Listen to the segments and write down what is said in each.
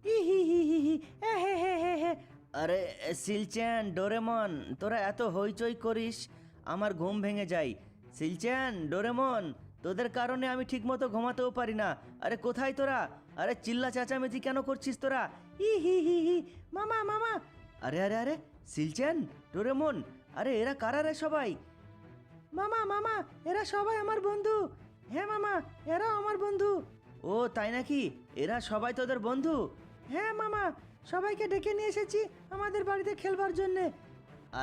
হি হি হি হি হি হে হে হে হে। আরে সিলচ্যান, ডোরেমন, তোরা এত হইচই করিস, আমার ঘুম ভেঙে যায়। সিলচ্যান, ডোরেমন, তোদের কারণে আমি ঠিকমতো ঘুমাতেও পারি না। আরে কোথায় তোরা? আরে চিল্লা চেঁচামেচি কেন করছিস তোরা? হি হি হি হি। মামা মামা। আরে আরে আরে সিলচ্যান, ডোরেমন, আরে এরা কারা রে সবাই? মামা মামা, এরা সবাই আমার বন্ধু। হ্যাঁ মামা, এরাও আমার বন্ধু। ও তাই নাকি? এরা সবাই তোদের বন্ধু? হ্যাঁ মামা, সবাইকে ডেকে নিয়ে এসেছি আমাদের বাড়িতে খেলবার জন্যে।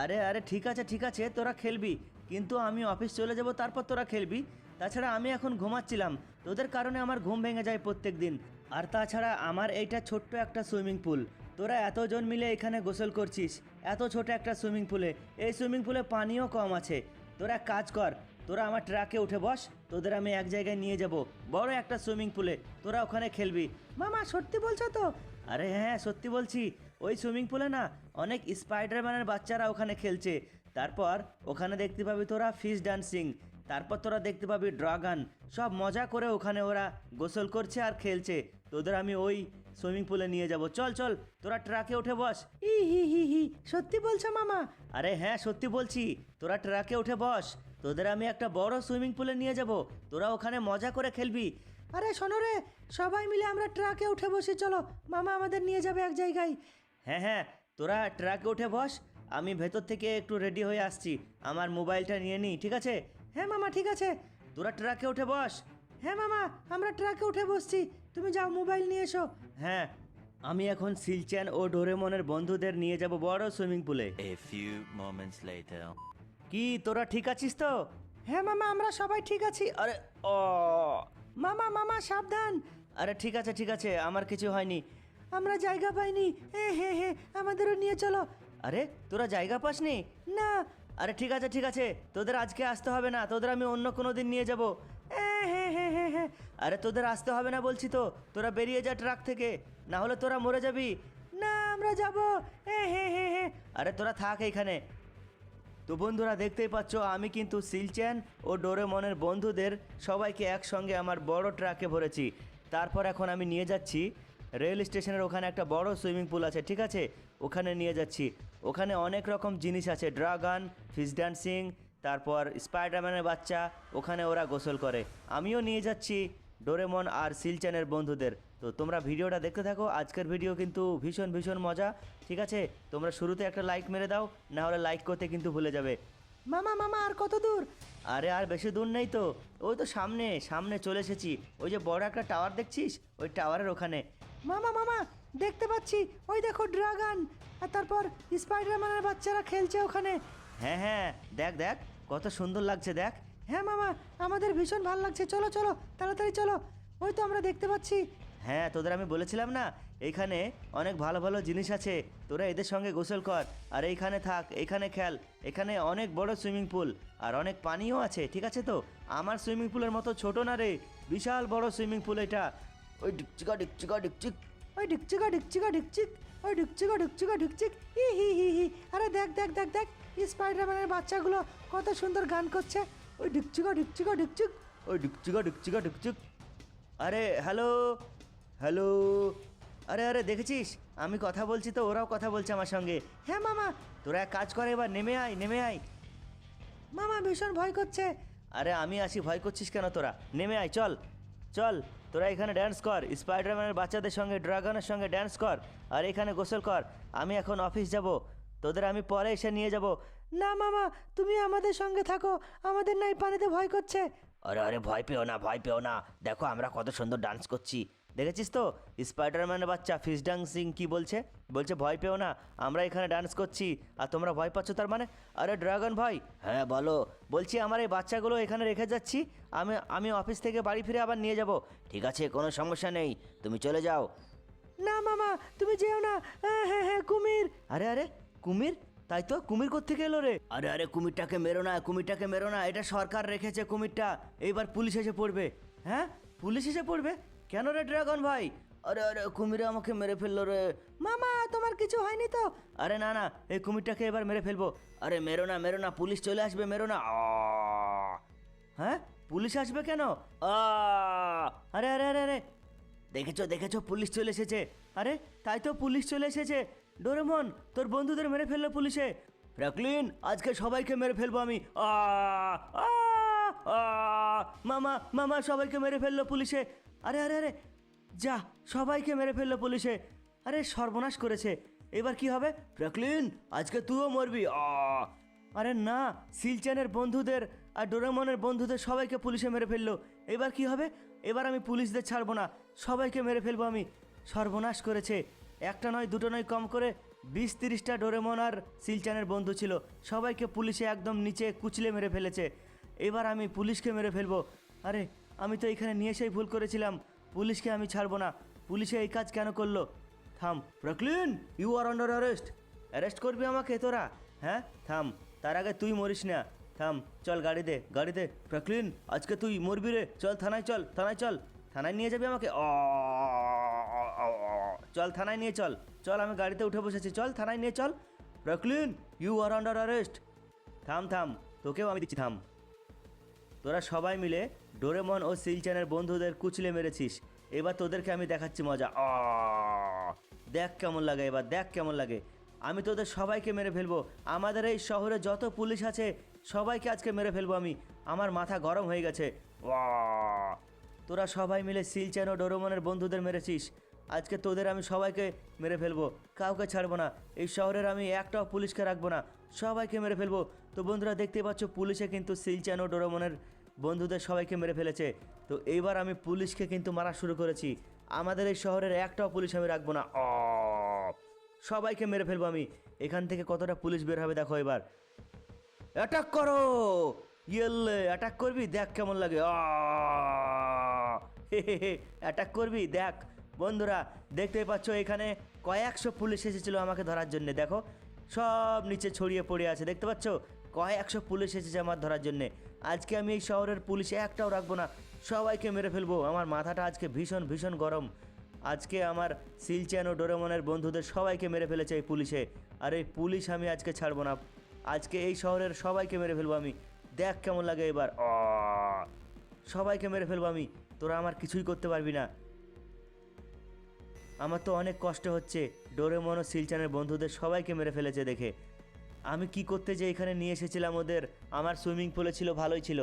আরে আরে ঠিক আছে ঠিক আছে, তোরা খেলবি, কিন্তু আমি অফিস চলে যাব, তারপর তোরা খেলবি। তাছাড়া আমি এখন ঘুমাচ্ছিলাম, তোদের কারণে আমার ঘুম ভেঙে যায় প্রত্যেক দিন। আর তাছাড়া আমার এইটা ছোট্ট একটা সুইমিং পুল, তোরা এতজন মিলে এখানে গোসল করছিস এত ছোট একটা সুইমিং পুলে। এই সুইমিং পুলে পানিও কম আছে। তোরা এক কাজ কর, তোরা আমার ট্রাকে উঠে বস, তোদের আমি এক জায়গায় নিয়ে যাব, বড় একটা সুইমিং পুলে, তোরা ওখানে খেলবি। মামা সত্যি বলছো তো? আরে হ্যাঁ সত্যি বলছি। ওই সুইমিং পুলে না অনেক স্পাইডারম্যানের বাচ্চারা ওখানে খেলছে। তারপর ওখানে দেখতে পাবি তোরা ফিশ ডান্সিং, তারপর তোরা দেখতে পাবি ড্রাগন। সব মজা করে ওখানে ওরা গোসল করছে আর খেলছে। তোদের আমি ওই সুইমিং পুলে নিয়ে যাব, চল চল, তোরা ট্রাকে উঠে বস। ই হি হি হি, সত্যি বলছো মামা? আরে হ্যাঁ সত্যি বলছি, তোরা ট্রাকে উঠে বস, তোদের আমি একটা বড় সুইমিং পুলে নিয়ে যাব, তোরা ওখানে মজা করে খেলবি। আরে শোনো রে, সবাই মিলে আমরা ট্রাকে উঠে বসি, চলো, মামা আমাদের নিয়ে যাবে এক জায়গায়। হ্যাঁ হ্যাঁ, তোরা ট্রাকে উঠে বস, আমি ভেতর থেকে একটু রেডি হয়ে আসছি, আমার মোবাইলটা নিয়ে নিই, ঠিক আছে? হ্যাঁ মামা ঠিক আছে, তোরা ট্রাকে উঠে বস। হ্যাঁ মামা, আমরা ট্রাকে উঠে বসছি, তুমি যাও মোবাইল নিয়ে এসো। হ্যাঁ, আমি এখন সিলচ্যান ও ডোরেমনের বন্ধুদের নিয়ে যাব বড় সুইমিং পুলে। A few moments later. কি তোরা ঠিক আছিস তো? হ্যাঁ মামা, আমরা সবাই ঠিক আছি। আরে ও মামা মামা সাবধান। আরে ঠিক আছে ঠিক আছে, আমার কিছু হয়নি। আমরা জায়গা পাইনি, হে হে, আমাদেরও নিয়ে চলো। আরে তোরা জায়গা পাসনি? না। আরে ঠিক আছে ঠিক আছে, তোদের আজকে আসতে হবে না, তোদের আমি অন্য কোনো দিন নিয়ে যাবো। হ্যাঁ, আরে তোদের আসতে হবে না বলছি তো, তোরা বেরিয়ে যা ট্রাক থেকে, না হলে তোরা মরে যাবি। না আমরা যাবো। হ্যাঁ, আরে তোরা থাক এইখানে। তো বন্ধুরা দেখতেই পাচ্ছ, আমি কিন্তু সিলচ্যান ও ডোরেমনের বন্ধুদের সবাইকে একসঙ্গে আমার বড় ট্রাকে ভরেছি। তারপর এখন আমি নিয়ে যাচ্ছি রেল স্টেশনের ওখানে একটা বড় সুইমিং পুল আছে, ঠিক আছে? ওখানে নিয়ে যাচ্ছি। ওখানে অনেক রকম জিনিস আছে, ড্রাগন, ফিশ ডান্সিং, তারপর স্পাইডারম্যানের বাচ্চা, ওখানে ওরা গোসল করে। আমিও নিয়ে যাচ্ছি ডোরেমন আর সিলচ্যানের বন্ধুদের। তো তোমরা ভিডিওটা দেখতে থাকো, আজকের ভিডিও কিন্তু ভীষণ ভীষণ মজা, ঠিক আছে? তোমরা শুরুতে একটা লাইক মেরে দাও, না হলে লাইক করতে কিন্তু ভুলে যাবে। মামা মামা আর কত দূর? আরে আর বেশি দূর নেই তো, ওই তো সামনে সামনে চলে এসেছি। ওই যে বড় একটা টাওয়ার দেখছিস, ওই টাওয়ারের ওখানে। মামা মামা দেখতে পাচ্ছি, ওই দেখো ড্রাগন, আর তারপর স্পাইডারম্যানের বাচ্চারা খেলছে ওখানে। হ্যাঁ দেখ দেখ, কত সুন্দর লাগছে দেখ। হ্যাঁ মামা, আমাদের ভীষণ ভালো লাগছে, চলো চলো তাড়াতাড়ি চলো, ওই তো আমরা দেখতে পাচ্ছি। হ্যাঁ, তোদের আমি বলেছিলাম না, এইখানে অনেক ভালো ভালো জিনিস আছে, তোরা এদের সঙ্গে গোসল কর আর এইখানে থাক, এইখানে খেল। এখানে অনেক বড় সুইমিং পুল আর অনেক পানিও আছে, ঠিক আছে? তো আমার সুইমিং পুলের মতো ছোট না রে, বিশাল বড় সুইমিং পুল এটা। ওই ডিকচিকা ডিকচিকা ডিকচিক, ওই ডিকচিকা ডিকচিকা ডিকচিক, ওই ডিকচিকা ডিকচিকা ডিকচিক, হি হি হি হি। আরে দেখ দেখ দেখ দেখ, স্পাইডারম্যানের বাচ্চাগুলো কত সুন্দর গান করছে। ওই ডিকচিকা ডিকচিকা ডিকচিক, ওই ডিকচিকা ডিকচিকা ডিকচিক। আরে হ্যালো হ্যালো, আরে আরে দেখেছিস আমি কথা বলছি তো ওরাও কথা বলছে আমার সঙ্গে। হ্যাঁ মামা, তোরা এক কাজ করে, এবার নেমে আয় নেমে আয়। মামা ভীষণ ভয় করছে। আরে আমি আসি, ভয় করছিস কেন? তোরা নেমে আয়, চল চল, তোরা এখানে ড্যান্স কর, স্পাইডারম্যানের বাচ্চাদের সঙ্গে ড্রাগনের সঙ্গে ড্যান্স কর আর এখানে গোসল কর। আমি এখন অফিস যাব, তোদের আমি পরে এসে নিয়ে যাব। না মামা, তুমি আমাদের সঙ্গে থাকো, আমাদের নাই পানিতে ভয় করছে। আরে আরে ভয় পেও না ভয় পেও না, দেখো আমরা কত সুন্দর ডান্স করছি, দেখেছিস তো? স্পাইডারম্যানের বাচ্চা ফিশ ডান্সিং কি বলছে, বলছে ভয় পেও না, আমরা এখানে ডান্স করছি আর তোমরা ভয় পাচ্ছ তার মানে? আরে ড্রাগন ভাই, হ্যাঁ বলো। বলছি আমার এই বাচ্চাগুলো এখানে রেখে যাচ্ছি, আমি অফিস থেকে বাড়ি ফিরে আবার নিয়ে যাব। ঠিক আছে, কোনো সমস্যা নেই, তুমি চলে যাও। না মামা তুমি যেও না, হ্যাঁ কুমির। আরে আরে কুমির, তাই তো, কুমির কোত্থেকে এলো রে? আরে আরে কুমিরটাকে মেরো না, কুমিরটাকে মেরো না, এটা সরকার রেখেছে কুমিরটা, এইবার পুলিশ এসে পড়বে। হ্যাঁ পুলিশ এসে পড়বে কেন রে ড্রাগন ভাই? আরে আরে কুমিরে আমাকে মেরে ফেললো রে। মামা তোমার কিছু হয়নি তো? আরে না না, এই কুমিরটাকে এবার মেরে ফেলবো। আরে মেরো না, পুলিশ চলে আসবে, মেরো না। হ্যাঁ পুলিশ আসবে কেন? আরে আরে আরে আরে দেখেছো দেখেছো পুলিশ চলে এসেছে। আরে তাই তো পুলিশ চলে এসেছে। ডোরেমন তোর বন্ধুদের মেরে ফেললো পুলিশে। ফ্র্যাঙ্কলিন আজকে সবাইকে মেরে ফেলবো আমি। মামা মামা সবাইকে মেরে ফেললো পুলিশে। আরে আরে আরে যা, সবাইকে মেরে ফেললো পুলিশে। আরে সর্বনাশ করেছে। এবার কি হবে? ফ্র্যাঙ্কলিন আজকে তুইও মরবি। আরে না, সিলচ্যানের বন্ধুদের আর ডোরেমনের বন্ধুদের সবাইকে পুলিশে মেরে ফেললো। এবার কি হবে? এবার আমি পুলিশদের ছাড়বো না, সবাইকে মেরে ফেলবো আমি। সর্বনাশ করেছে। একটা নয় দুটো নয়, কম করে 20-30টা ডোরেমন আর সিলচ্যানের বন্ধু ছিল, সবাইকে পুলিশে একদম নিচে কুচলে মেরে ফেলেছে। এবার আমি পুলিশকে মেরে ফেলবো। আরে আমি তো এখানে নিয়ে এসেই ভুল করেছিলাম, পুলিশকে আমি ছাড়বো না। পুলিশে এই কাজ কেন করলো? থাম Franklin, you are under arrest. Arrest করবি আমাকে তোরা? হ্যাঁ থাম, তার আগে তুই মরিস না। থাম, চল গাড়ি দে গাড়ি দে। ফ্র্যাঙ্কলিন আজকে তুই মরবি রে। চল থানায়, চল থানায়, চল থানায় নিয়ে যাবি আমাকে। চল থানায় নিয়ে চল। চল আমি গাড়িতে উঠে বসেছি, চল থানায় নিয়ে চল। Franklin you are under arrest. থাম থাম, তোকেও আমি দিচ্ছি থাম। তোরা সবাই মিলে ডোরেমন ও সিলচ্যানের বন্ধুদের কুচলে মেরেছিস। এবার তোদেরকে আমি দেখাচ্ছি মজা। দেখ কেমন লাগে, এবার দেখ কেমন লাগে। আমি তোদের সবাইকে মেরে ফেলবো। আমাদের এই শহরে যত পুলিশ আছে সবাইকে আজকে মেরে ফেলবো আমি। আমার মাথা গরম হয়ে গেছে। তোরা সবাই মিলে সিলচ্যান ও ডোরেমনের বন্ধুদের মেরেছিস। আজকে তোদের আমি সবাইকে মেরে ফেলবো, কাউকে ছাড়বো না। এই শহরের আমি একটাও পুলিশকে রাখবো না, সবাইকে মেরে ফেলবো। তো বন্ধুরা দেখতে পাচ্ছ, পুলিশে কিন্তু সিলচ্যান ও ডোরেমনের বন্ধুদের সবাইকে মেরে ফেলেছে। তো এইবার আমি পুলিশকে কিন্তু মারা শুরু করেছি। আমাদের এই শহরের একটাও পুলিশ আমি রাখবো না। সবাইকে মেরে ফেলবো আমি। এখান থেকে কতটা পুলিশ বের হবে দেখো এবার। অ্যাটাক করো। ইয়েলে অ্যাটাক করবি, দেখ কেমন লাগে। অ্যাটাক করবি দেখ। বন্ধুরা দেখতেই পাচ্ছ, এখানে কয়েকশো পুলিশ এসেছিলো আমাকে ধরার জন্য। দেখো সব নিচে ছড়িয়ে পড়ে আছে, দেখতে পাচ্ছ কয়েকশো পুলিশ এসেছে আমার ধরার জন্যে। আজকে আমি এই শহরের পুলিশে একটাও রাখবো না, সবাইকে মেরে ফেলবো। আমার মাথাটা আজকে ভীষণ ভীষণ গরম। আজকে আমার সিলচ্যান ও ডোরেমনের বন্ধুদের সবাইকে মেরে ফেলেছে এই পুলিশে। আর এই পুলিশ আমি আজকে ছাড়বো না। আজকে এই শহরের সবাইকে মেরে ফেলবো আমি। দেখ কেমন লাগে এবার। সবাইকে মেরে ফেলবো আমি, তোরা আমার কিছুই করতে পারবি না। আমার তো অনেক কষ্ট হচ্ছে, ডোরেমন ও সিলচ্যানের বন্ধুদের সবাইকে মেরে ফেলেছে দেখে। আমি কি করতে যে এখানে নিয়ে এসেছিলাম ওদের, আমার সুইমিং পুলে ছিল, ভালোই ছিল।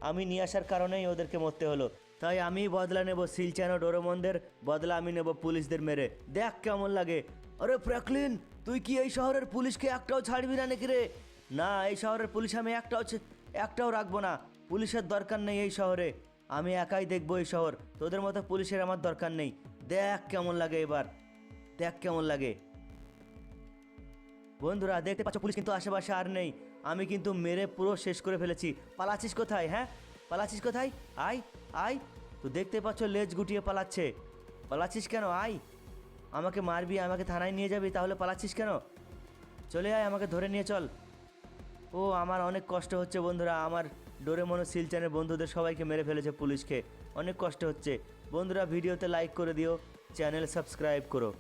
আমি নিয়ে আসার কারণেই ওদেরকে মরতে হলো। তাই আমি বদলা নেব, সিলচ্যান ও ডোরেমনদের বদলা আমি নেব পুলিশদের মেরে। দেখ কেমন লাগে। আরে ফ্র্যাঙ্কলিন, তুই কি এই শহরের পুলিশকে একটাও ছাড়বি না নাকি রে? না, এই শহরের পুলিশ আমি একটাও রাখবো না। পুলিশের দরকার নেই এই শহরে, আমি একাই দেখবো এই শহর। তোদের মতো পুলিশের আমার দরকার নেই। দেখ কেমন লাগে এবার, দেখ কেমন লাগে। বন্ধুরা দেখতে পাচ্ছ, পুলিশ কিন্তু আশেপাশে আর নেই। আমি কিন্তু মেরে পুরো শেষ করে ফেলেছি। পালাচ্ছিস কোথায়? হ্যাঁ পালাচ্ছিস কোথায়? আয় আয়। তো দেখতে পাচ্ছ লেজ গুটিয়ে পালাচ্ছে। পালাচ্ছিস কেন? আয়, আমাকে মারবি, আমাকে থানায় নিয়ে যাবি, তাহলে পালাচ্ছিস কেন? চলে আয়, আমাকে ধরে নিয়ে চল। আমার অনেক কষ্ট হচ্ছে বন্ধুরা। আমার ডোরেমন ও সিলচ্যানের বন্ধুদের সবাইকে মেরে ফেলেছে পুলিশকে, অনেক কষ্ট হচ্ছে। বন্ধুরা ভিডিওতে লাইক করে দিও, চ্যানেল সাবস্ক্রাইব করো।